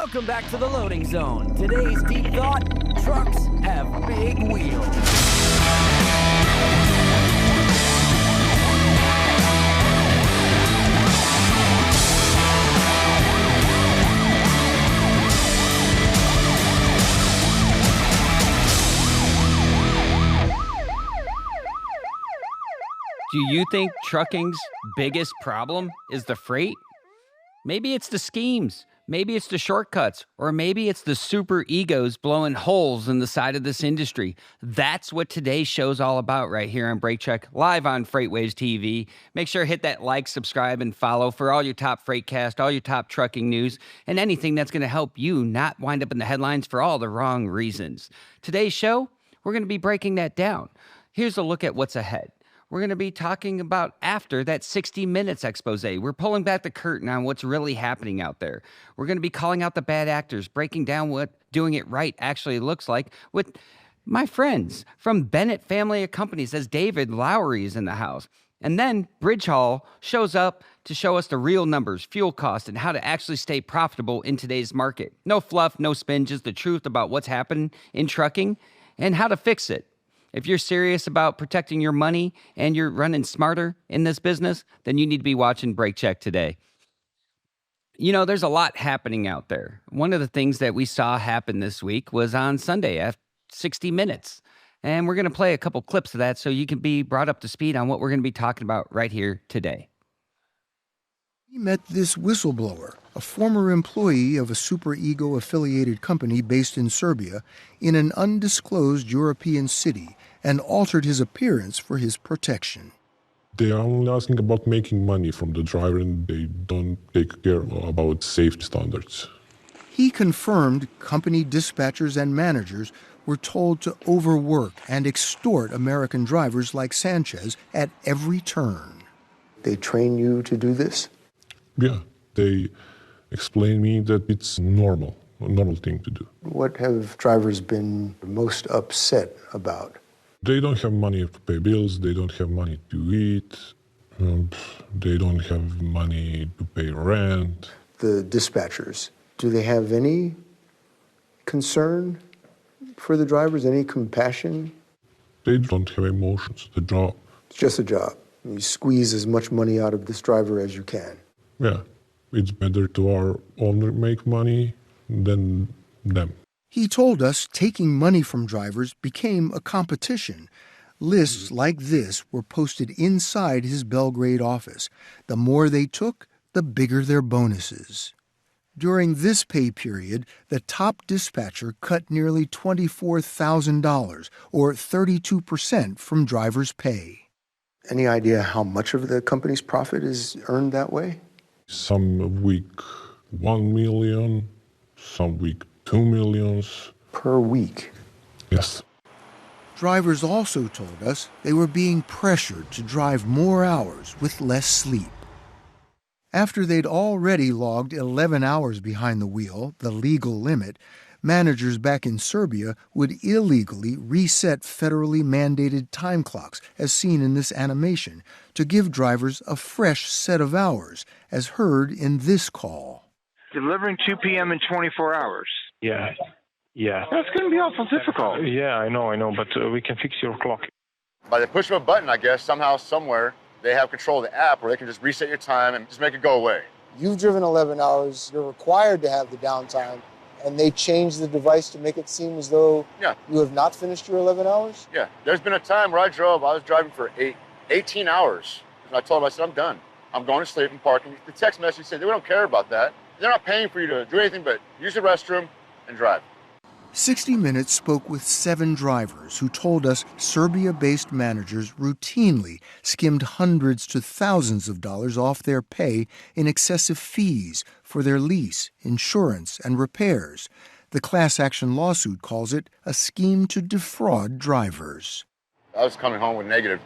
Welcome back to the loading zone. Today's deep thought, trucks have big wheels. Do you think trucking's biggest problem is the freight? Maybe it's the schemes, maybe it's the shortcuts, or maybe it's the super egos blowing holes in the side of this industry. That's what today's show's all about right here on Brake Check, live on FreightWaves TV. Make sure to hit that like, subscribe, and follow for all your top Freightcast, all your top trucking news, and anything that's going to help you not wind up in the headlines for all the wrong reasons. Today's show, we're going to be breaking that down. Here's a look at what's ahead. We're going to be talking about after that 60 Minutes expose. We're pulling back the curtain on what's really happening out there. We're going to be calling out the bad actors, breaking down what doing it right actually looks like with my friends from Bennett Family of Companies, as David Lowry is in the house. And then BridgeHaul shows up to show us the real numbers, fuel costs, and how to actually stay profitable in today's market. No fluff, no spin, just the truth about what's happened in trucking and how to fix it. If you're serious about protecting your money and you're running smarter in this business, then you need to be watching Brake Check today. You know, there's a lot happening out there. One of the things that we saw happen this week was on Sunday at 60 Minutes. And we're going to play a couple clips of that so you can be brought up to speed on what we're going to be talking about right here today. He met this whistleblower, a former employee of a SuperEgo affiliated company based in Serbia, in an undisclosed European city, and altered his appearance for his protection. They are only asking about making money from the driver, and they don't take care about safety standards. He confirmed company dispatchers and managers were told to overwork and extort American drivers like Sanchez at every turn. They train you to do this? Yeah, they explain me that it's a normal thing to do. What have drivers been most upset about? They don't have money to pay bills, they don't have money to eat, they don't have money to pay rent. The dispatchers, do they have any concern for the drivers, any compassion? They don't have emotions, the job. It's just a job. You squeeze as much money out of this driver as you can. Yeah, it's better to our owner make money than them. He told us taking money from drivers became a competition. Lists like this were posted inside his Belgrade office. The more they took, the bigger their bonuses. During this pay period, the top dispatcher cut nearly $24,000, or 32% from drivers' pay. Any idea how much of the company's profit is earned that way? Some week 1 million, some week 2 millions. Per week? Yes. Drivers also told us they were being pressured to drive more hours with less sleep. After they'd already logged 11 hours behind the wheel, the legal limit, managers back in Serbia would illegally reset federally mandated time clocks, as seen in this animation, to give drivers a fresh set of hours, as heard in this call. Delivering 2 p.m. in 24 hours. Yeah. That's going to be awful difficult. Yeah, I know, but we can fix your clock. By the push of a button, I guess, somehow, somewhere, they have control of the app where they can just reset your time and just make it go away. You've driven 11 hours, you're required to have the downtime, and they change the device to make it seem as though you have not finished your 11 hours? Yeah, there's been a time where I was driving for 18 hours. And I told them, I said, I'm done. I'm going to sleep and parking. The text message said they don't care about that. They're not paying for you to do anything but use the restroom and drive. 60 Minutes spoke with 7 drivers who told us Serbia-based managers routinely skimmed hundreds to thousands of dollars off their pay in excessive fees for their lease, insurance, and repairs. The class action lawsuit calls it a scheme to defraud drivers. I was coming home with negative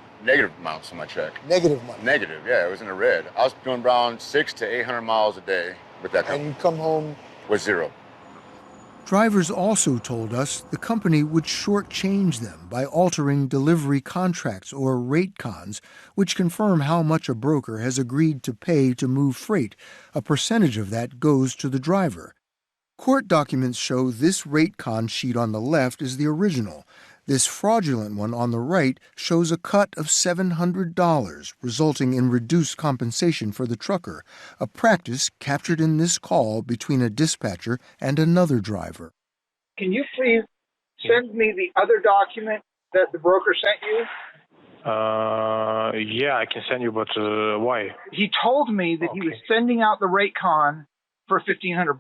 amounts on my check. Negative money? Negative, yeah, it was in the red. I was doing around 600 to 800 miles a day with that company. And you come home with zero. Drivers also told us the company would shortchange them by altering delivery contracts or rate cons, which confirm how much a broker has agreed to pay to move freight. A percentage of that goes to the driver. Court documents show this rate con sheet on the left is the original. This fraudulent one on the right shows a cut of $700, resulting in reduced compensation for the trucker, a practice captured in this call between a dispatcher and another driver. Can you please send me the other document that the broker sent you? Yeah, I can send you, but why? He told me that he was sending out the rate con for $1,500.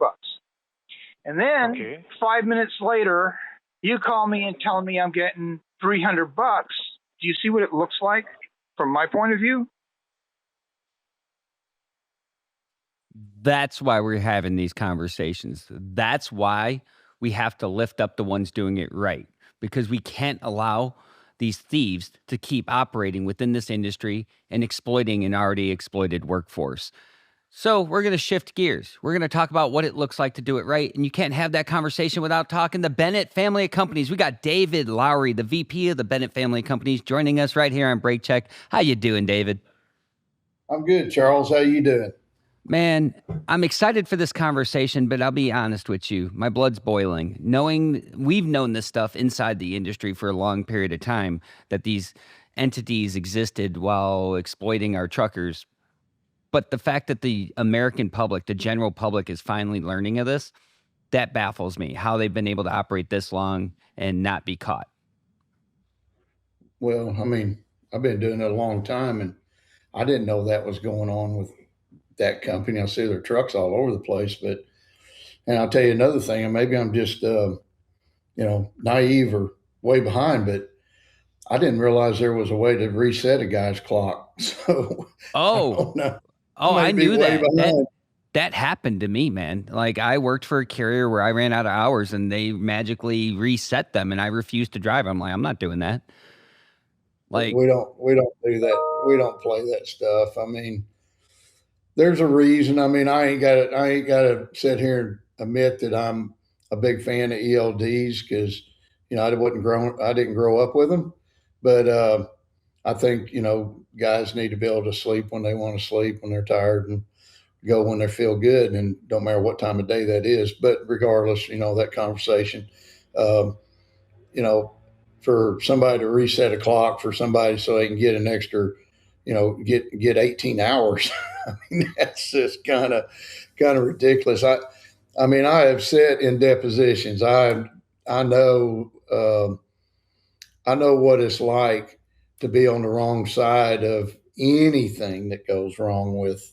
And then 5 minutes later, you call me and tell me I'm getting $300. Do you see what it looks like from my point of view? That's why we're having these conversations. That's why we have to lift up the ones doing it right, because we can't allow these thieves to keep operating within this industry and exploiting an already exploited workforce. So we're going to shift gears. We're going to talk about what it looks like to do it right. And you can't have that conversation without talking the Bennett Family of Companies. We got David Lowry, the VP of the Bennett Family of Companies, joining us right here on Break Check. How you doing, David? I'm good, Charles. How you doing? Man, I'm excited for this conversation, but I'll be honest with you. My blood's boiling. We've known this stuff inside the industry for a long period of time, that these entities existed while exploiting our truckers. But the fact that the American public, the general public, is finally learning of this, that baffles me, how they've been able to operate this long and not be caught. Well, I mean, I've been doing it a long time, and I didn't know that was going on with that company. I see their trucks all over the place, and I'll tell you another thing, and maybe I'm just, naive or way behind, but I didn't realize there was a way to reset a guy's clock. So, I knew that. That happened to me, man. Like, I worked for a carrier where I ran out of hours and they magically reset them, and I refused to drive. I'm like, I'm not doing that. Like, we don't do that. We don't play that stuff. I mean, there's a reason. I mean, I ain't got to sit here and admit that I'm a big fan of ELDs, because, I didn't grow up with them, but I think, guys need to be able to sleep when they want to sleep, when they're tired, and go when they feel good, and don't matter what time of day that is. But regardless, that conversation, for somebody to reset a clock for somebody so they can get an extra, get 18 hours. I mean, that's just kind of ridiculous. I have sat in depositions. I know what it's like to be on the wrong side of anything that goes wrong with,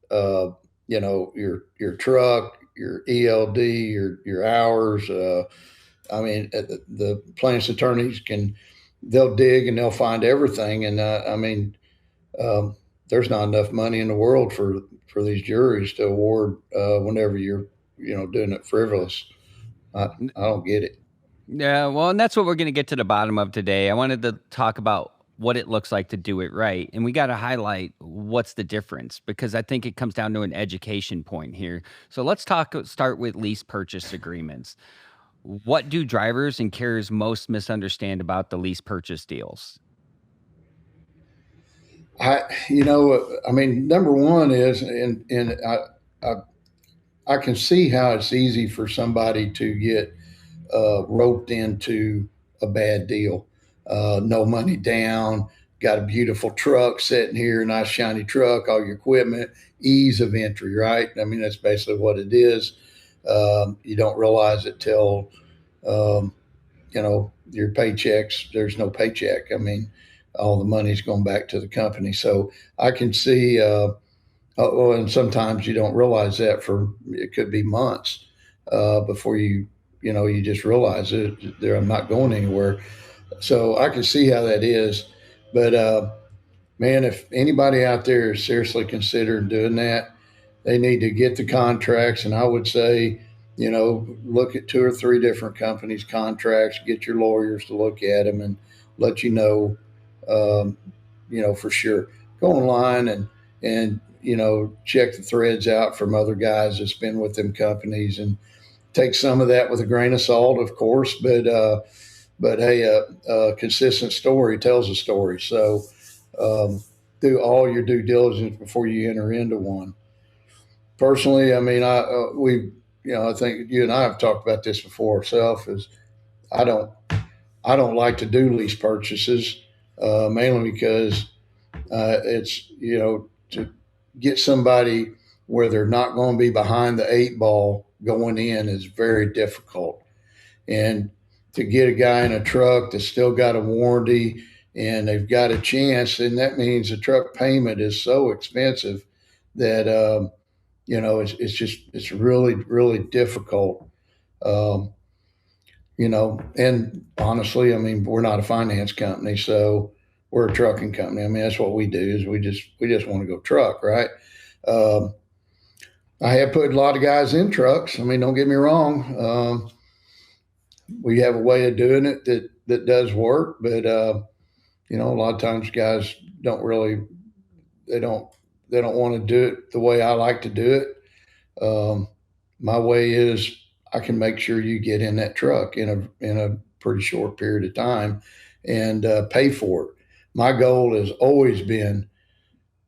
your truck, your ELD, your hours. The plaintiff's attorneys they'll dig and they'll find everything. And there's not enough money in the world for these juries to award whenever you're, doing it frivolous. I don't get it. Yeah, well, and that's what we're going to get to the bottom of today. I wanted to talk about what it looks like to do it right. And we got to highlight what's the difference, because I think it comes down to an education point here. So let's start with lease purchase agreements. What do drivers and carriers most misunderstand about the lease purchase deals? Number one is, and I can see how it's easy for somebody to get roped into a bad deal. No money down, got a beautiful truck sitting here, nice shiny truck, all your equipment, ease of entry, right? I mean, that's basically what it is. You don't realize it till, your paychecks, there's no paycheck. I mean, all the money's going back to the company. So I can see, and sometimes you don't realize that it could be months before you just realize it. I'm not going anywhere. So I can see how that is. But, man, if anybody out there is seriously considering doing that, they need to get the contracts. And I would say, look at 2 or 3 different companies' contracts, get your lawyers to look at them and let you know, for sure. Go online and check the threads out from other guys that's been with them companies, and take some of that with a grain of salt, of course. But hey, a consistent story tells a story. So do all your due diligence before you enter into one. Personally, I mean, I think you and I have talked about this before ourselves, is I don't like to do lease purchases, mainly because it's, to get somebody where they're not going to be behind the eight ball going in is very difficult. And to get a guy in a truck that's still got a warranty and they've got a chance, and that means the truck payment is so expensive that, it's really, really difficult. And honestly, I mean, we're not a finance company, so we're a trucking company. I mean, that's what we do, is we just want to go truck, right? I have put a lot of guys in trucks. I mean, don't get me wrong. We have a way of doing it that does work, but a lot of times guys don't really, they don't want to do it the way I like to do it. My way is I can make sure you get in that truck in a pretty short period of time and pay for it. My goal has always been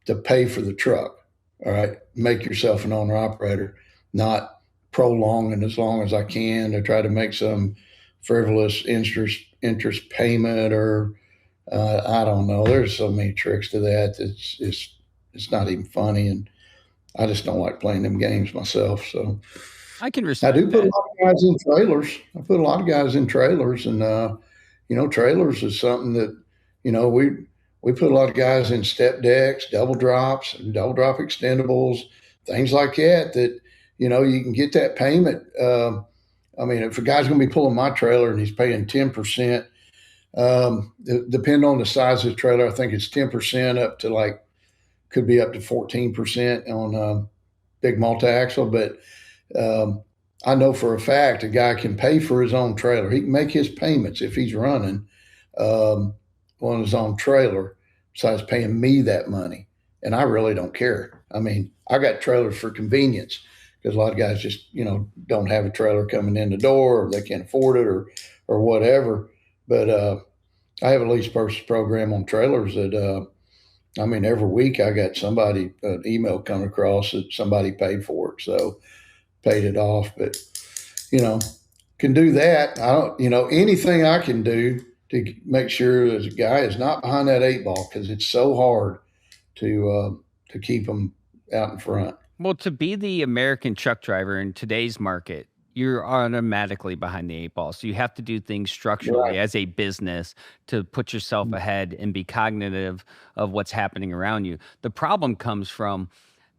to pay for the truck. All right, make yourself an owner operator, not prolonging as long as I can to try to make some frivolous interest payment, or I don't know. There's so many tricks to that. It's not even funny, and I just don't like playing them games myself. So I can respect. I do put a lot of guys in trailers. I put a lot of guys in trailers, and trailers is something that we put a lot of guys in step decks, double drops, and double drop extendables, things like that. That you can get that payment. I mean, if a guy's going to be pulling my trailer and he's paying 10%, depending on the size of the trailer, I think it's 10% up to could be up to 14% on big multi-axle. But I know for a fact a guy can pay for his own trailer. He can make his payments if he's running on his own trailer, besides paying me that money. And I really don't care. I mean, I got trailers for convenience, because a lot of guys just, don't have a trailer coming in the door, or they can't afford it, or whatever. But I have a lease purchase program on trailers that, every week I got an email coming across that somebody paid for it. So paid it off, but, can do that. I don't, anything I can do to make sure that a guy is not behind that eight ball, because it's so hard to keep them out in front. Well, to be the American truck driver in today's market, you're automatically behind the eight ball. So you have to do things structurally as a business to put yourself ahead and be cognitive of what's happening around you. The problem comes from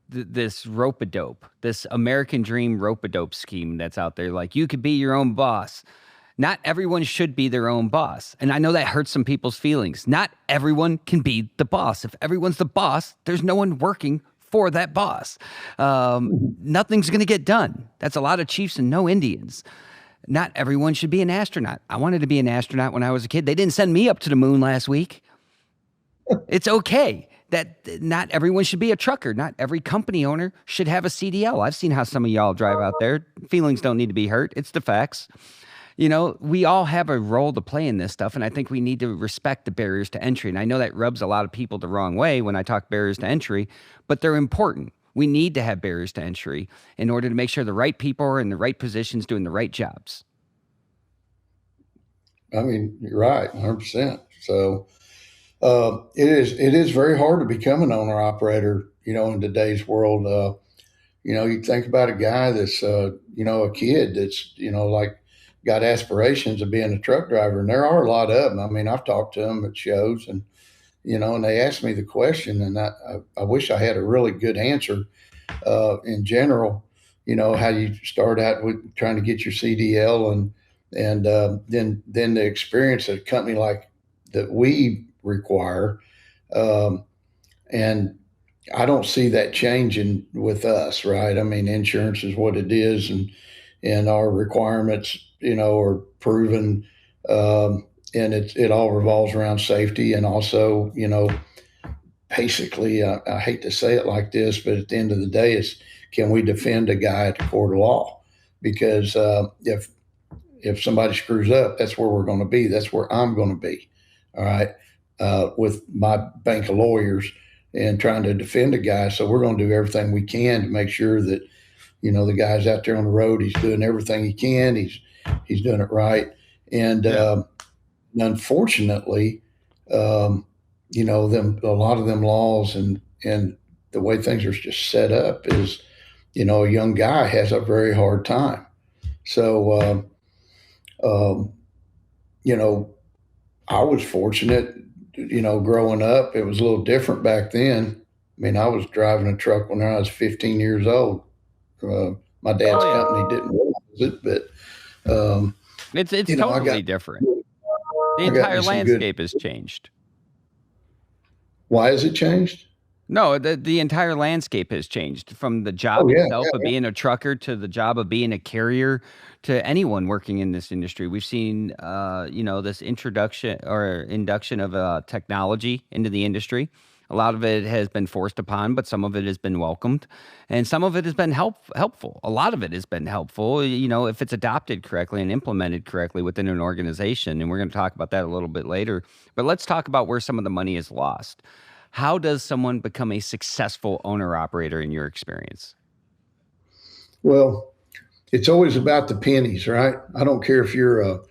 this rope-a-dope, this American dream rope-a-dope scheme that's out there. Like, you could be your own boss. Not everyone should be their own boss. And I know that hurts some people's feelings. Not everyone can be the boss. If everyone's the boss, there's no one working for that boss. Nothing's going to get done. That's a lot of chiefs and no Indians. Not everyone should be an astronaut. I wanted to be an astronaut when I was a kid. They didn't send me up to the moon last week. It's okay that not everyone should be a trucker. Not every company owner should have a CDL. I've seen how some of y'all drive out there. Feelings don't need to be hurt. It's the facts. We all have a role to play in this stuff, and I think we need to respect the barriers to entry. And I know that rubs a lot of people the wrong way when I talk barriers to entry, but they're important. We need to have barriers to entry in order to make sure the right people are in the right positions doing the right jobs. I mean, you're right, 100%. So it is very hard to become an owner operator, in today's world. You think about a guy that's, a kid that's, got aspirations of being a truck driver, and there are a lot of them. I mean, I've talked to them at shows, and and they asked me the question, and I wish I had a really good answer. In general, how you start out with trying to get your CDL, and then the experience at a company like that we require, and I don't see that changing with us, right? I mean, insurance is what it is, and our requirements, are proven, and it all revolves around safety. And also, basically, I hate to say it like this, but at the end of the day, it's, can we defend a guy at the court of law? Because if somebody screws up, that's where we're going to be. That's where I'm going to be. All right. With my bank of lawyers and trying to defend a guy. So we're going to do everything we can to make sure that, the guy's out there on the road. He's doing everything he can. He's doing it right. And unfortunately, a lot of them laws and the way things are just set up is, a young guy has a very hard time. So, I was fortunate, growing up. It was a little different back then. I mean, I was driving a truck when I was 15 years old. My dad's company didn't realize it, but it's totally different. The entire landscape has changed. Why has it changed? No, the entire landscape has changed from the job itself of being a trucker to the job of being a carrier to anyone working in this industry. We've seen, this introduction or induction of technology into the industry. A lot of it has been forced upon, but some of it has been welcomed, and some of it has been helpful. A lot of it has been helpful, if it's adopted correctly and implemented correctly within an organization. And we're going to talk about that a little bit later. But let's talk about where some of the money is lost. How does someone become a successful owner-operator in your experience? Well, it's always about the pennies, right? I don't care if you're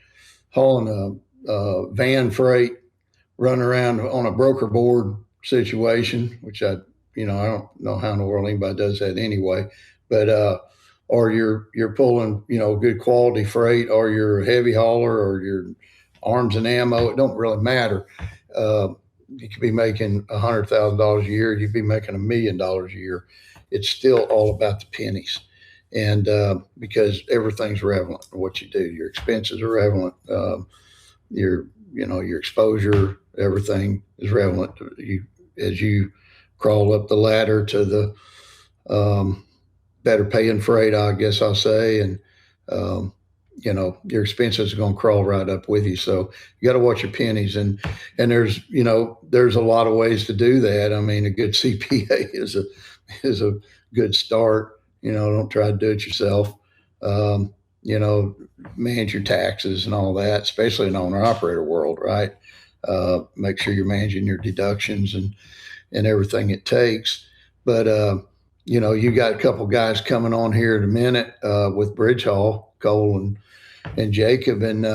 hauling a van freight, running around on a broker board situation, which I don't know how in the world anybody does that anyway, but or you're pulling good quality freight, or you're a heavy hauler, or you're arms and ammo. It don't really matter. You could be making $100,000 a year. You'd be making $1 million a year. It's still all about the pennies. And because everything's relevant to what you do. Your expenses are relevant. Your exposure, everything is relevant to you as you crawl up the ladder to the better paying freight, I guess I'll say. And your expenses are going to crawl right up with you. So you got to watch your pennies, and there's a lot of ways to do that. I mean, a good CPA is a good start. Don't try to do it yourself. Manage your taxes and all that, especially in the owner operator world, right? Make sure you're managing your deductions and everything it takes. But, you got a couple guys coming on here in a minute with BridgeHaul, Cole and Jacob, and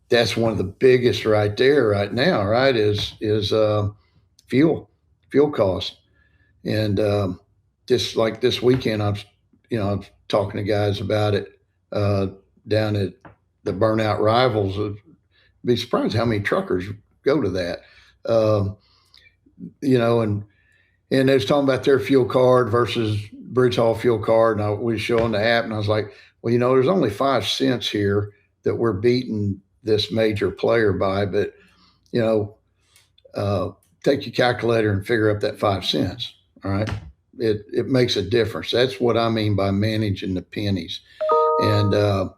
that's one of the biggest right there right now, right, is fuel cost. And just like this weekend, I'm talking to guys about it down at the Burnout Rivals. I'd be surprised how many truckers go to that. And they was talking about their fuel card versus BridgeHaul fuel card. And we was showing the app, and I was like, well, there's only 5 cents here that we're beating this major player by, but, take your calculator and figure up that 5 cents. All right. It makes a difference. That's what I mean by managing the pennies. And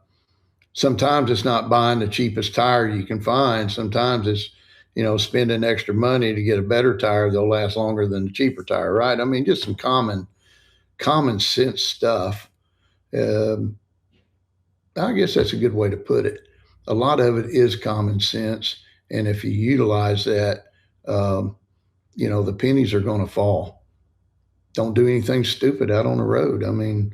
sometimes it's not buying the cheapest tire you can find. Sometimes it's, spending extra money to get a better tire that'll last longer than the cheaper tire, right? I mean, just some common sense stuff. I guess that's a good way to put it. A lot of it is common sense. And if you utilize that, the pennies are going to fall. Don't do anything stupid out on the road. I mean,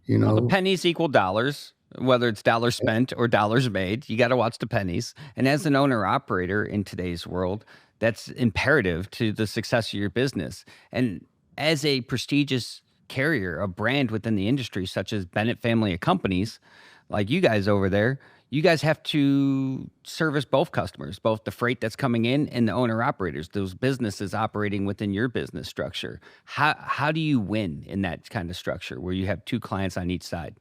Well, the pennies equal dollars, whether it's dollars spent or dollars made. You got to watch the pennies. And as an owner operator in today's world, that's imperative to the success of your business. And as a prestigious carrier, a brand within the industry, such as Bennett Family of Companies, like you guys over there, you guys have to service both customers, both the freight that's coming in and the owner operators, those businesses operating within your business structure. How do you win in that kind of structure where you have 2 clients on each side?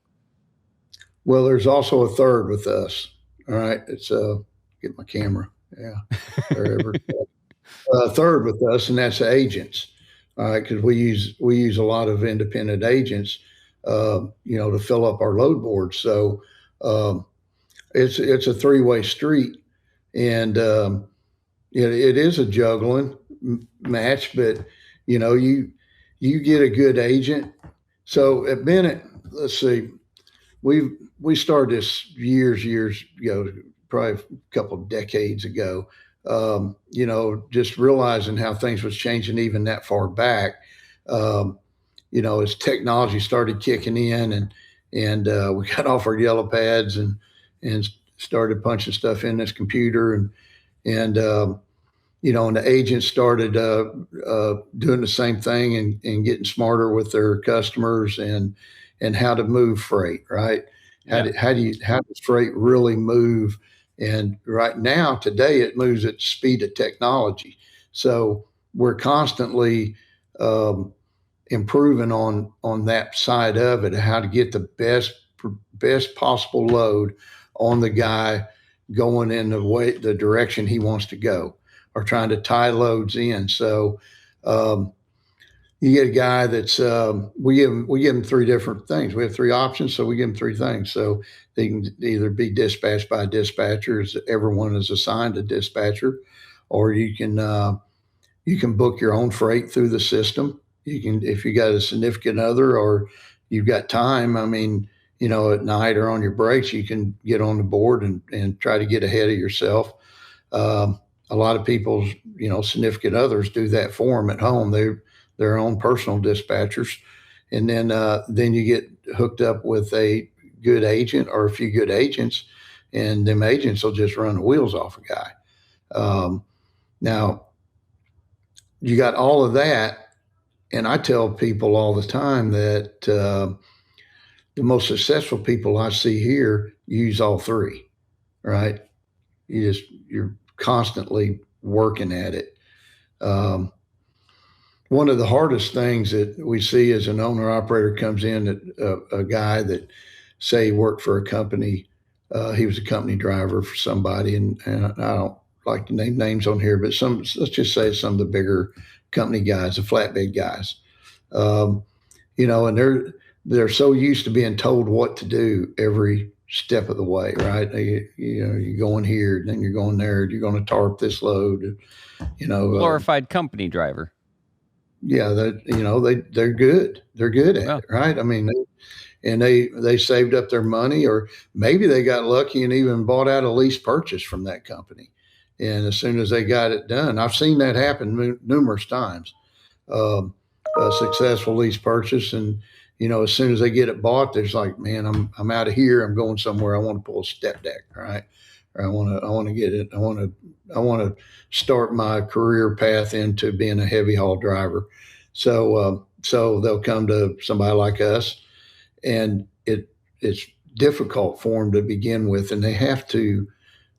Well, there's also a third with us. All right. It's get my camera. Yeah. A third with us, and that's the agents. All right. Because we use a lot of independent agents, to fill up our load boards. So it's a 3-way street, and it is a juggling match. But you get a good agent. So at Bennett, let's see, we started this years ago, probably a couple of decades ago. Just realizing how things was changing even that far back. as technology started kicking in and we got off our yellow pads and started punching stuff in this computer and the agents started doing the same thing and getting smarter with their customers and how to move freight, right? How does freight really move? And right now, today, it moves at the speed of technology. So we're constantly improving on that side of it, how to get the best possible load on the guy going in the direction he wants to go, or trying to tie loads in. So you get a guy that's we give him three different things. We have three options, so we give him three things. So they can either be dispatched by a dispatcher, as everyone is assigned a dispatcher, or you can book your own freight through the system. You can, if you got a significant other or you've got time, I mean, at night or on your breaks, you can get on the board and try to get ahead of yourself. A lot of people's, significant others do that for them at home. They're their own personal dispatchers. And then you get hooked up with a good agent or a few good agents, and them agents will just run the wheels off a guy. Now, you got all of that. And I tell people all the time that the most successful people I see here use all three, right? You're constantly working at it. One of the hardest things that we see as an owner operator comes in, a guy that say he worked for a company, he was a company driver for somebody, and I don't like to name names on here, but let's just say some of the bigger company guys, the flatbed guys, and they're so used to being told what to do every step of the way, right? You're going here, then you're going there, you're going to tarp this load, glorified company driver. Yeah, they're good. They're good at it, right? I mean, they saved up their money, or maybe they got lucky and even bought out a lease purchase from that company. And as soon as they got it done, I've seen that happen numerous times. A successful lease purchase, and as soon as they get it bought, there's like, man, I'm out of here. I'm going somewhere. I want to pull a step deck, right? Or I want to get it. I want to start my career path into being a heavy haul driver. So they'll come to somebody like us, and it's difficult for them to begin with, and they have to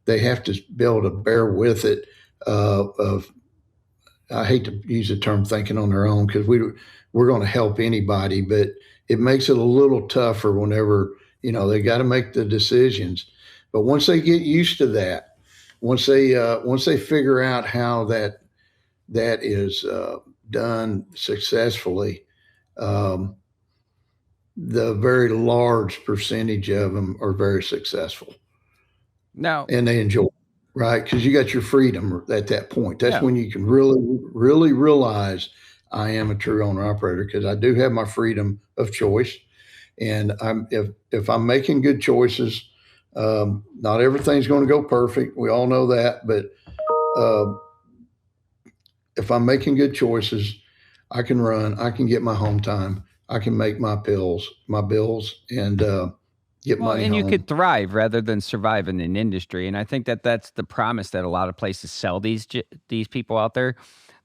be able to bear with it. I hate to use the term thinking on their own, because we're going to help anybody, but it makes it a little tougher whenever, they got to make the decisions. But once they get used to that, once they figure out how that is done successfully, the very large percentage of them are very successful. Now, and they enjoy it, right? Because you got your freedom at that point. That's when you can really, really realize I am a true owner operator, because I do have my freedom of choice. And if I'm making good choices, not everything's going to go perfect. We all know that, but if I'm making good choices, I can run, I can get my home time, I can make my bills, and get money and home. You could thrive rather than survive in an industry. And I think that's the promise that a lot of places sell these people out there.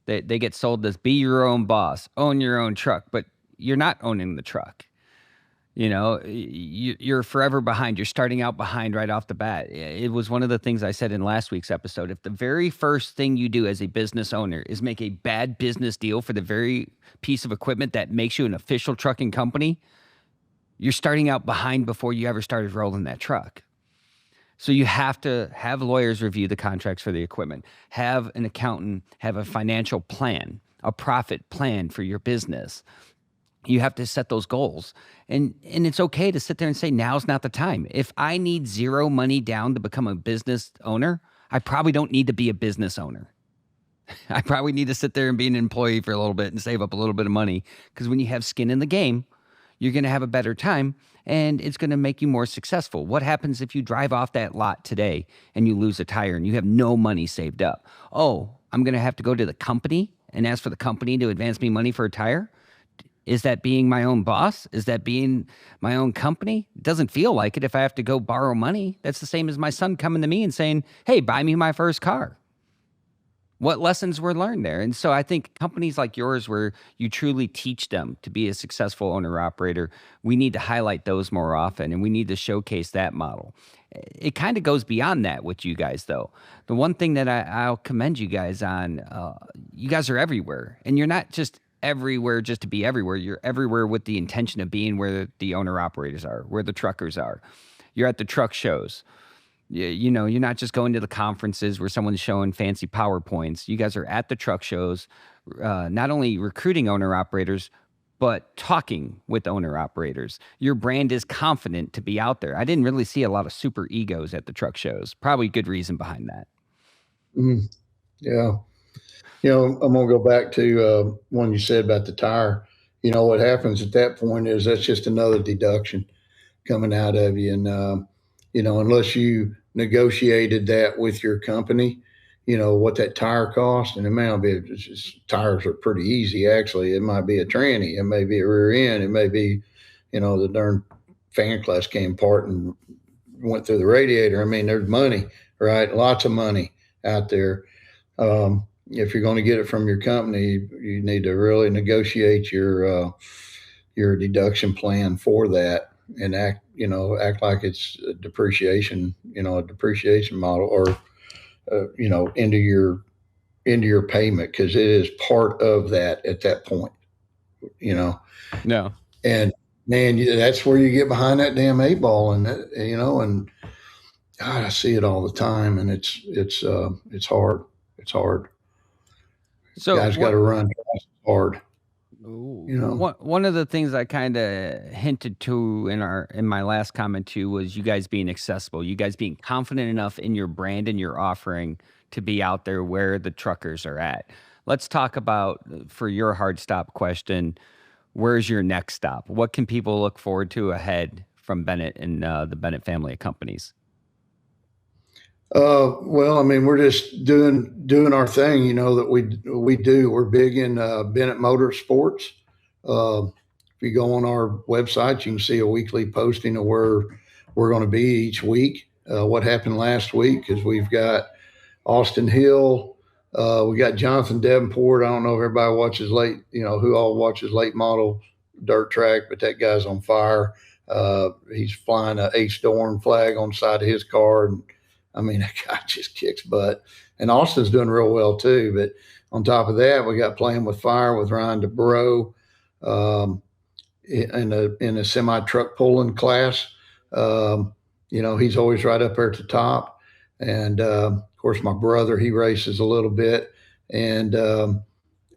They get sold this: be your own boss, own your own truck, but you're not owning the truck. You're forever behind. You're starting out behind right off the bat. It was one of the things I said in last week's episode. If the very first thing you do as a business owner is make a bad business deal for the very piece of equipment that makes you an official trucking company, you're starting out behind before you ever started rolling that truck. So you have to have lawyers review the contracts for the equipment, have an accountant, have a financial plan, a profit plan for your business. You have to set those goals. And it's okay to sit there and say, now's not the time. If I need zero money down to become a business owner, I probably don't need to be a business owner. I probably need to sit there and be an employee for a little bit and save up a little bit of money. Because when you have skin in the game, you're going to have a better time, and it's going to make you more successful. What happens if you drive off that lot today and you lose a tire and you have no money saved up? Oh, I'm going to have to go to the company and ask for the company to advance me money for a tire? Is that being my own boss? Is that being my own company? It doesn't feel like it if I have to go borrow money. That's the same as my son coming to me and saying, hey, buy me my first car. What lessons were learned there? And so I think companies like yours, where you truly teach them to be a successful owner operator, we need to highlight those more often, and we need to showcase that model. It kind of goes beyond that with you guys, though. The one thing that I'll commend you guys on, you guys are everywhere, and you're not just everywhere just to be everywhere. You're everywhere with the intention of being where the owner operators are, where the truckers are. You're at the truck shows. You know, you're not just going to the conferences where someone's showing fancy PowerPoints. You guys are at the truck shows, not only recruiting owner operators, but talking with owner operators. Your brand is confident to be out there. I didn't really see a lot of SuperEgos at the truck shows. Probably good reason behind that. Yeah. You know, I'm going to go back to one you said about the tire. You know, what happens at that point is that's just another deduction coming out of you. And, you know, unless you negotiated that with your company, you know, what that tire cost, and it may not be, tires are pretty easy, actually. It might be a tranny. It may be a rear end. It may be, you know, the darn fan clutch came apart and went through the radiator. I mean, there's money, right? Lots of money out there. If you're going to get it from your company, you need to really negotiate your deduction plan for that, and act like it's a depreciation model, or into your payment, because it is part of that at that point. No. And man, that's where you get behind that damn 8-ball, and and God, I see it all the time, and it's hard. It's hard. So guys got to run hard. One of the things I kind of hinted to in my last comment too was you guys being accessible, you guys being confident enough in your brand and your offering to be out there where the truckers are at. Let's talk about, for your hard stop question, where's your next stop? What can people look forward to ahead from Bennett and the Bennett family of companies? Well, I mean, we're just doing our thing, that we do. We're big in Bennett Motorsports. If you go on our website, you can see a weekly posting of where we're going to be each week. What happened last week is we've got Austin Hill. We got Jonathan Davenport. I don't know if everybody watches who all watches late model dirt track, but that guy's on fire. He's flying a H-Storm flag on the side of his car, and I mean, that guy just kicks butt. And Austin's doing real well too. But on top of that, we got Playing with Fire with Ryan DeBro in a semi-truck pulling class. He's always right up there at the top. And of course, my brother, he races a little bit, and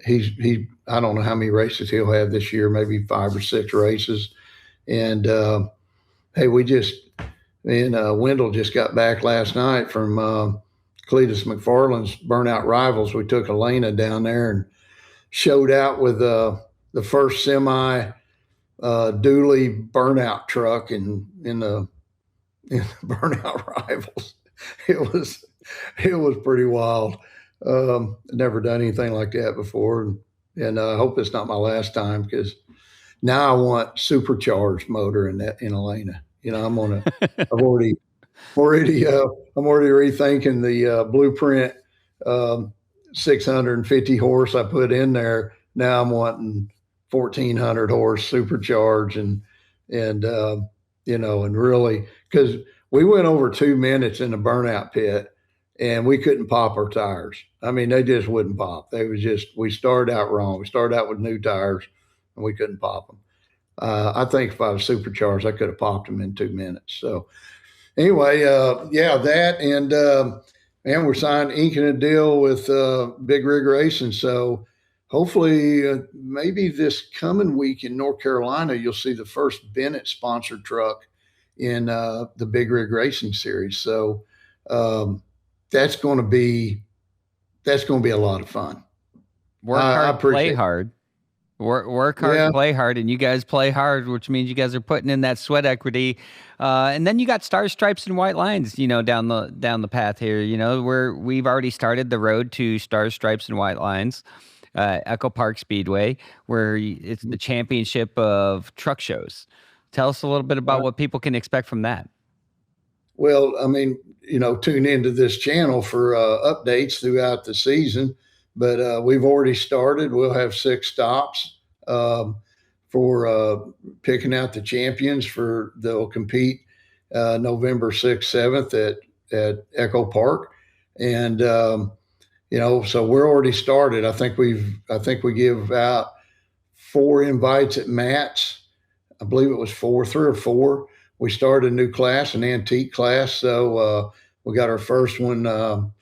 he I don't know how many races he'll have this year, maybe 5 or 6 races. And hey, Wendell just got back last night from Cletus McFarland's Burnout Rivals. We took Elena down there and showed out with the first semi dually burnout truck in the Burnout Rivals. It was pretty wild. Never done anything like that before, and I hope it's not my last time, because now I want supercharged motor in Elena. I'm already rethinking the blueprint 650 horse I put in there. Now I'm wanting 1,400 horse supercharged, and really, because we went over 2 minutes in the burnout pit and we couldn't pop our tires. I mean, they just wouldn't pop. We started out wrong. We started out with new tires and we couldn't pop them. I think if I was supercharged, I could have popped them in 2 minutes. So anyway, that, and we're inking a deal with Big Rig Racing. So hopefully, maybe this coming week in North Carolina, you'll see the first Bennett sponsored truck in the Big Rig Racing series. So that's going to be a lot of fun. Work hard, play hard. Work hard, play hard, and you guys play hard, which means you guys are putting in that sweat equity. And then you got Stars, Stripes, and White Lines, down the path here, where we've already started the road to Stars, Stripes, and White Lines. Echo Park Speedway, where it's the championship of truck shows. Tell us a little bit about what people can expect from that. Well, I mean, tune into this channel for updates throughout the season, but we've already started. We'll have 6 stops for picking out the champions they'll compete November 6th, 7th at Echo Park. And, so we're already started. I think we give out 4 invites at Matt's. I believe it was 3 or 4. We started a new class, an antique class. So we got our first one out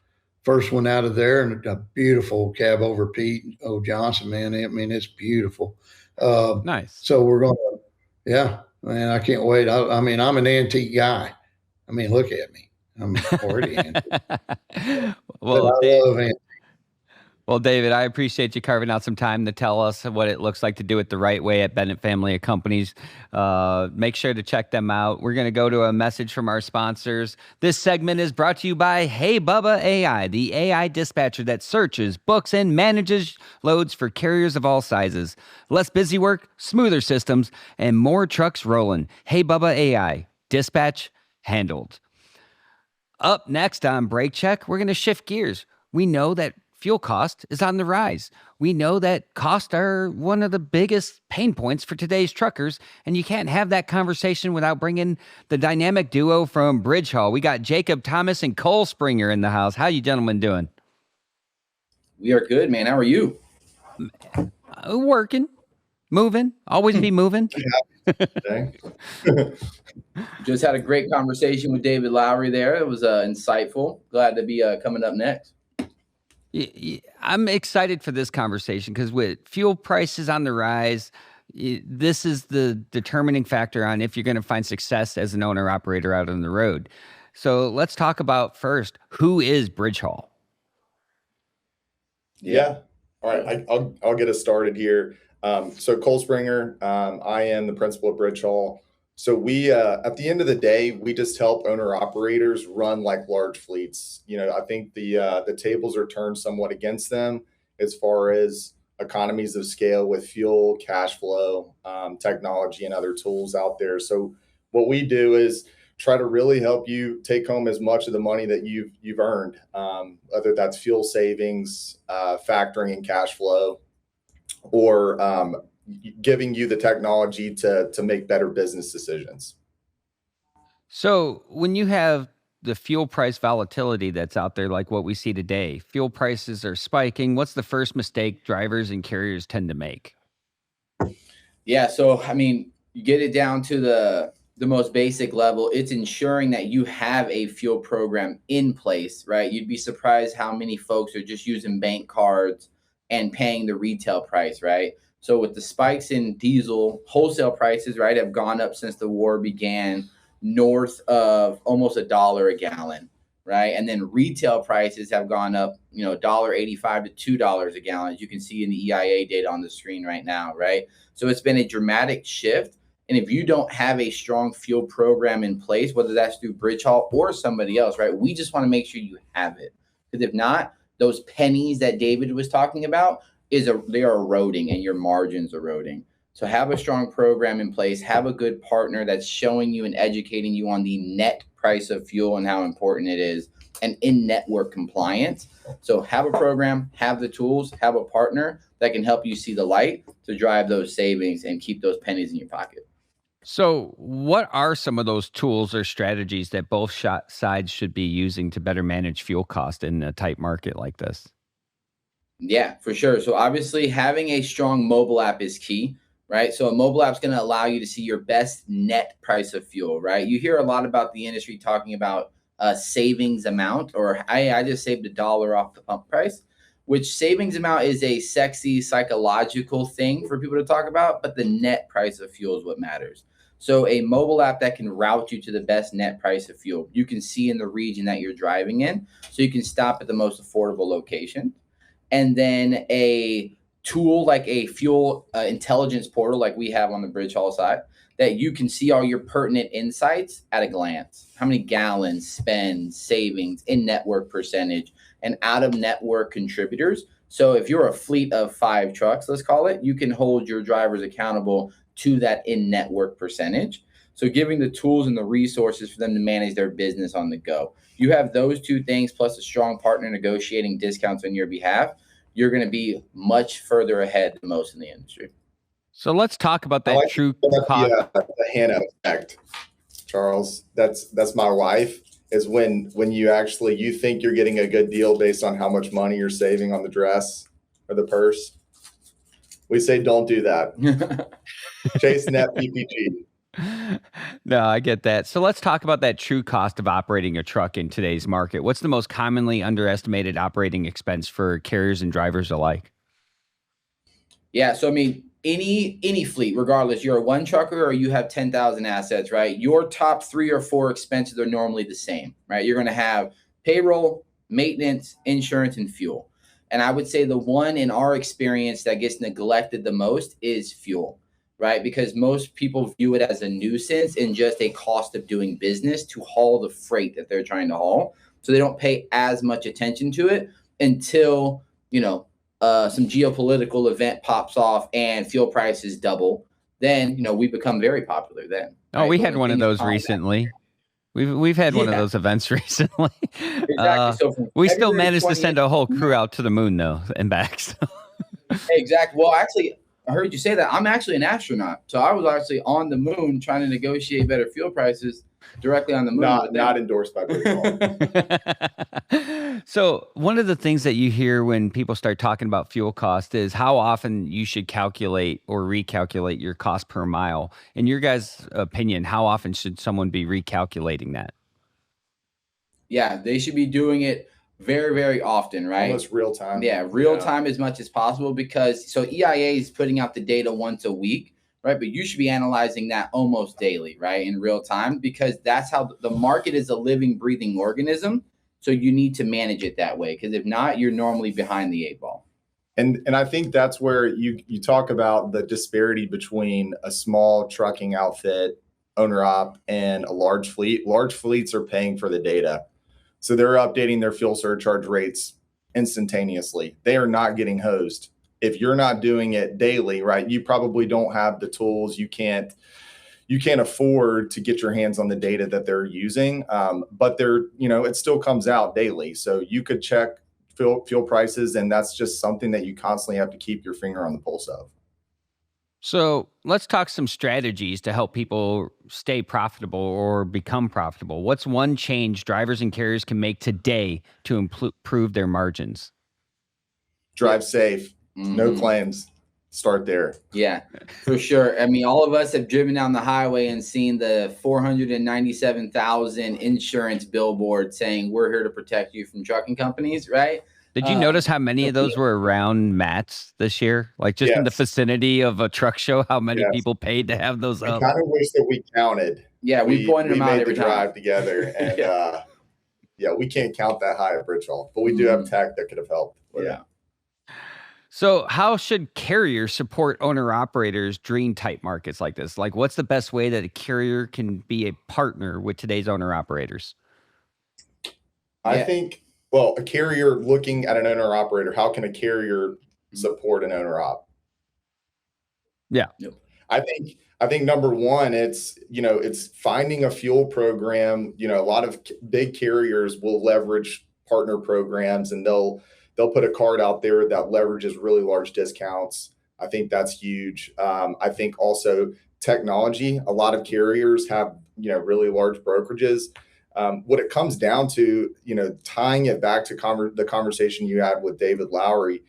of there, and a beautiful cab over Pete Johnson, man. I mean, it's beautiful. Nice. So we're going to, yeah, man, I can't wait. I mean, I'm an antique guy. I mean, look at me. I'm already antique. Well, I love antique. Well, David, I appreciate you carving out some time to tell us what it looks like to do it the right way at Bennett Family of Companies. Make sure to check them out. We're going to go to a message from our sponsors. This segment is brought to you by Hey Bubba AI, the AI dispatcher that searches, books, and manages loads for carriers of all sizes. Less busy work, smoother systems, and more trucks rolling. Hey Bubba AI, dispatch handled. Up next on Brake Check, we're going to shift gears. We know that fuel cost is on the rise. We know that costs are one of the biggest pain points for today's truckers, and you can't have that conversation without bringing the dynamic duo from BridgeHaul. We got Jacob Thomas and Cole Springer in the house. How you gentlemen doing? We are good, man. How are you? Working, moving, always be moving. Just had a great conversation with David Lowry there. It was insightful. Glad to be coming up next. I'm excited for this conversation because with fuel prices on the rise, this is the determining factor on if you're going to find success as an owner-operator out on the road. So let's talk about first, who is BridgeHaul? Yeah. All right. I'll get us started here. So Cole Springer, I am the principal at BridgeHaul. So we, at the end of the day, we just help owner operators run like large fleets. I think the tables are turned somewhat against them as far as economies of scale with fuel, cash flow, technology, and other tools out there. So what we do is try to really help you take home as much of the money that you've earned, whether that's fuel savings, factoring in cash flow, or giving you the technology to make better business decisions. So when you have the fuel price volatility that's out there, like what we see today, fuel prices are spiking. What's the first mistake drivers and carriers tend to make? Yeah. So, I mean, you get it down to the most basic level. It's ensuring that you have a fuel program in place, right? You'd be surprised how many folks are just using bank cards and paying the retail price, right? So with the spikes in diesel, wholesale prices, right, have gone up since the war began, north of almost $1 a gallon, right? And then retail prices have gone up, $1.85 to $2 a gallon, as you can see in the EIA data on the screen right now, right? So it's been a dramatic shift. And if you don't have a strong fuel program in place, whether that's through BridgeHaul or somebody else, right, we just want to make sure you have it. Because if not, those pennies that David was talking about, they are eroding and your margins eroding. So have a strong program in place, have a good partner that's showing you and educating you on the net price of fuel and how important it is, and in-network compliance. So have a program, have the tools, have a partner that can help you see the light to drive those savings and keep those pennies in your pocket. So what are some of those tools or strategies that both sides should be using to better manage fuel cost in a tight market like this? Yeah, for sure. So obviously having a strong mobile app is key, right? So a mobile app is going to allow you to see your best net price of fuel, right? You hear a lot about the industry talking about a savings amount, or I just saved $1 off the pump price, which savings amount is a sexy psychological thing for people to talk about, but the net price of fuel is what matters. So a mobile app that can route you to the best net price of fuel, you can see in the region that you're driving in, so you can stop at the most affordable location. And then a tool like a fuel intelligence portal like we have on the BridgeHaul side, that you can see all your pertinent insights at a glance. How many gallons, spend, savings, in-network percentage, and out-of-network contributors. So if you're a fleet of 5 trucks, let's call it, you can hold your drivers accountable to that in-network percentage. So giving the tools and the resources for them to manage their business on the go. You have those 2 things plus a strong partner negotiating discounts on your behalf, you're going to be much further ahead than most in the industry. So let's talk about that true cost. The Hannah effect, Charles. That's my wife. Is when you think you're getting a good deal based on how much money you're saving on the dress or the purse. We say don't do that. Chase net PPG. No, I get that. So let's talk about that true cost of operating a truck in today's market. What's the most commonly underestimated operating expense for carriers and drivers alike? Yeah, so I mean, any fleet, regardless, you're a 1 trucker or you have 10,000 assets, right? Your top 3 or 4 expenses are normally the same, right? You're going to have payroll, maintenance, insurance, and fuel. And I would say the one in our experience that gets neglected the most is fuel, right? Because most people view it as a nuisance and just a cost of doing business to haul the freight that they're trying to haul. So they don't pay as much attention to it until, some geopolitical event pops off and fuel prices double. Then, we become very popular then. Oh, right? We had one of those recently. We've had one of those events recently. Exactly. So we still managed to send a whole crew out to the moon, though, and back. So. Exactly. Well, actually, I heard you say that. I'm actually an astronaut. So I was actually on the moon trying to negotiate better fuel prices directly on the moon. Not endorsed by BridgeHaul. So one of the things that you hear when people start talking about fuel cost is how often you should calculate or recalculate your cost per mile. In your guys' opinion, how often should someone be recalculating that? Yeah, they should be doing it very, very often, right? Almost real time. Yeah, real time as much as possible because EIA is putting out the data once a week, right? But you should be analyzing that almost daily, right? In real time, because that's how the market is a living, breathing organism. So you need to manage it that way. Because if not, you're normally behind the 8 ball. And I think that's where you talk about the disparity between a small trucking outfit, owner op, and a large fleet. Large fleets are paying for the data. So they're updating their fuel surcharge rates instantaneously. They are not getting hosed. If you're not doing it daily, right, you probably don't have the tools. You can't afford to get your hands on the data that they're using. But it still comes out daily. So you could check fuel prices, and that's just something that you constantly have to keep your finger on the pulse of. So let's talk some strategies to help people stay profitable or become profitable. What's one change drivers and carriers can make today to improve their margins? Drive safe, no claims. Start there. Yeah, for sure. I mean, all of us have driven down the highway and seen the 497,000 insurance billboard saying we're here to protect you from trucking companies, right? Did you notice how many of those were around Matt's this year? Like just in the vicinity of a truck show, how many people paid to have those up? I kind of wish that we counted. Yeah, we pointed them out every time. We made the drive together. And we can't count that high at BridgeHaul, but we do have tech that could have helped. Yeah. So how should carriers support owner-operators during tight markets like this? Like what's the best way that a carrier can be a partner with today's owner-operators? I think... Well, a carrier looking at an owner operator, how can a carrier support an owner op? Yeah. Yep. I think number one, it's finding a fuel program. A lot of big carriers will leverage partner programs, and they'll put a card out there that leverages really large discounts. I think that's huge. I think also technology. A lot of carriers have really large brokerages. What it comes down to, tying it back to the conversation you had with David Lowry,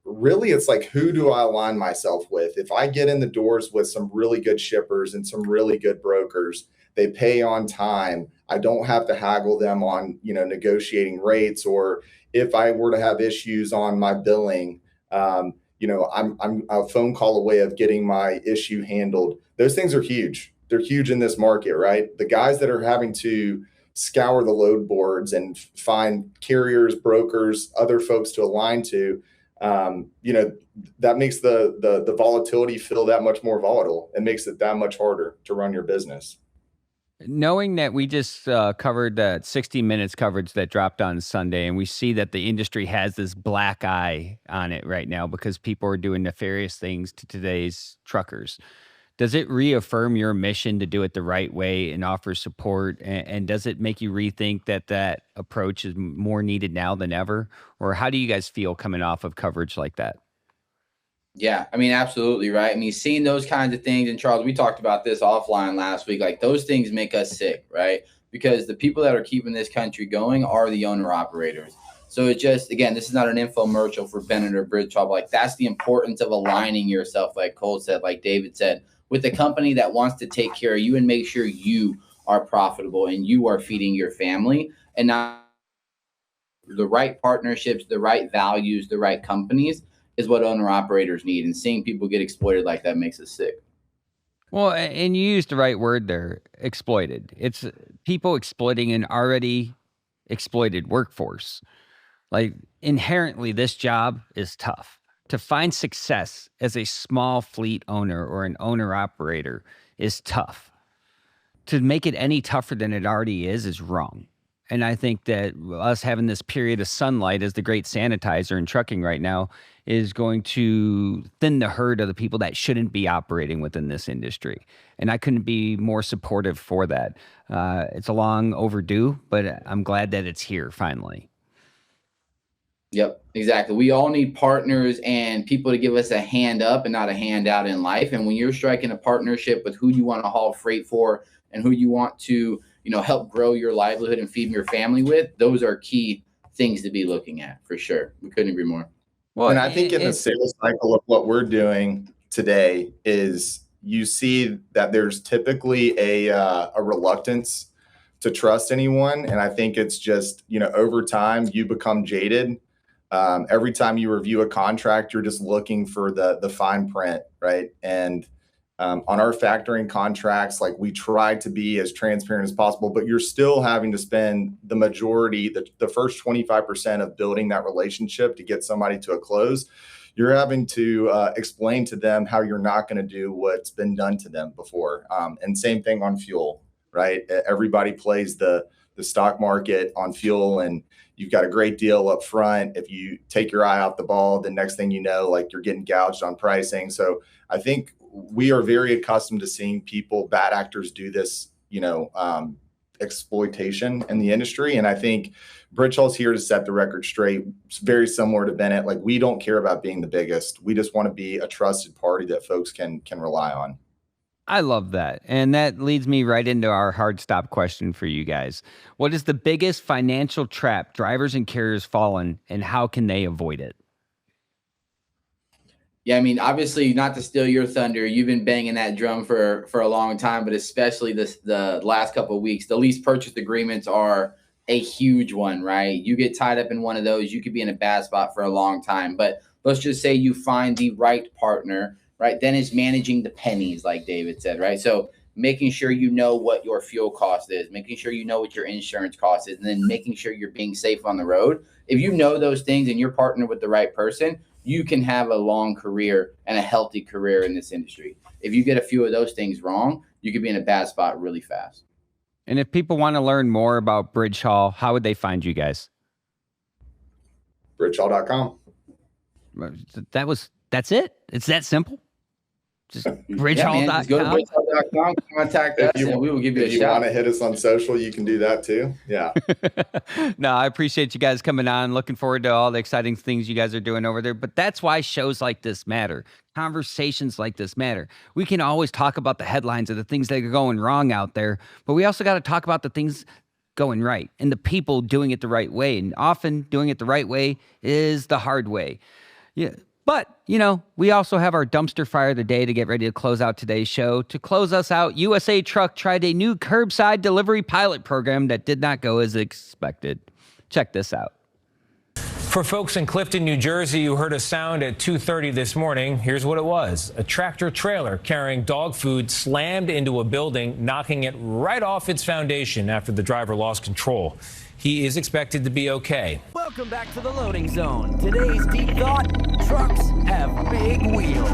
really it's like, who do I align myself with? If I get in the doors with some really good shippers and some really good brokers, they pay on time. I don't have to haggle them on, negotiating rates, or if I were to have issues on my billing, I'm a phone call away of getting my issue handled. Those things are huge. They're huge in this market, right? The guys that are having to scour the load boards and find carriers, brokers, other folks to align to, that makes the volatility feel that much more volatile and makes it that much harder to run your business. Knowing that we just covered that 60 Minutes coverage that dropped on Sunday, and we see that the industry has this black eye on it right now because people are doing nefarious things to today's truckers, does it reaffirm your mission to do it the right way and offer support? And does it make you rethink that approach is more needed now than ever? Or how do you guys feel coming off of coverage like that? Yeah, I mean, absolutely, right? I mean, seeing those kinds of things, and Charles, we talked about this offline last week, like those things make us sick, right? Because the people that are keeping this country going are the owner operators. So it just, again, this is not an infomercial for Bennett or BridgeHaul. Like, that's the importance of aligning yourself, like Cole said, like David said, with a company that wants to take care of you and make sure you are profitable and you are feeding your family, and not the right partnerships, the right values, the right companies is what owner operators need. And seeing people get exploited like that makes us sick. Well, and you used the right word there, exploited. It's people exploiting an already exploited workforce. Like, inherently, this job is tough. To find success as a small fleet owner or an owner operator is tough. To make it any tougher than it already is wrong. And I think that us having this period of sunlight as the great sanitizer in trucking right now is going to thin the herd of the people that shouldn't be operating within this industry. And I couldn't be more supportive for that. It's a long overdue, but I'm glad that it's here finally. Yep, exactly. We all need partners and people to give us a hand up and not a handout in life. And when you're striking a partnership with who you want to haul freight for and who you want to, help grow your livelihood and feed your family with, those are key things to be looking at for sure. We couldn't agree more. Well, and I think in the sales cycle of what we're doing today is you see that there's typically a reluctance to trust anyone. And I think it's just, over time you become jaded. Every time you review a contract, you're just looking for the fine print, right? And on our factoring contracts, like, we try to be as transparent as possible, but you're still having to spend the majority, the first 25% of building that relationship to get somebody to a close. You're having to explain to them how you're not going to do what's been done to them before. And same thing on fuel, right? Everybody plays the stock market on fuel, and you've got a great deal up front. If you take your eye off the ball, the next thing you know, like, you're getting gouged on pricing. So I think we are very accustomed to seeing bad actors do this, exploitation in the industry. And I think BridgeHaul's here to set the record straight. It's very similar to Bennett. Like, we don't care about being the biggest. We just want to be a trusted party that folks can rely on. I love that. And that leads me right into our hard stop question for you guys. What is the biggest financial trap drivers and carriers fall in, and how can they avoid it? Yeah, I mean, obviously, not to steal your thunder, you've been banging that drum for a long time, but especially the last couple of weeks, the lease purchase agreements are a huge one, right? You get tied up in one of those, you could be in a bad spot for a long time. But let's just say you find the right partner, right? Then it's managing the pennies, like David said, right? So making sure you know what your fuel cost is, making sure you know what your insurance cost is, and then making sure you're being safe on the road. If you know those things and you're partnered with the right person, you can have a long career and a healthy career in this industry. If you get a few of those things wrong, you could be in a bad spot really fast. And if people want to learn more about BridgeHaul, how would they find you guys? BridgeHaul.com. That's it? It's that simple? Just BridgeHaul.com. Yeah, just go to BridgeHaul.com, contact us, and we will give you a shout. If you want to hit us on social, you can do that too. Yeah. No, I appreciate you guys coming on. Looking forward to all the exciting things you guys are doing over there. But that's why shows like this matter. Conversations like this matter. We can always talk about the headlines of the things that are going wrong out there, but we also got to talk about the things going right and the people doing it the right way. And often doing it the right way is the hard way. Yeah. But, we also have our dumpster fire of the day to get ready to close out today's show. To close us out, USA Truck tried a new curbside delivery pilot program that did not go as expected. Check this out. For folks in Clifton, New Jersey, who heard a sound at 2:30 this morning, here's what it was. A tractor trailer carrying dog food slammed into a building, knocking it right off its foundation after the driver lost control. He is expected to be okay. Welcome back to the loading zone. Today's deep thought: trucks have big wheels.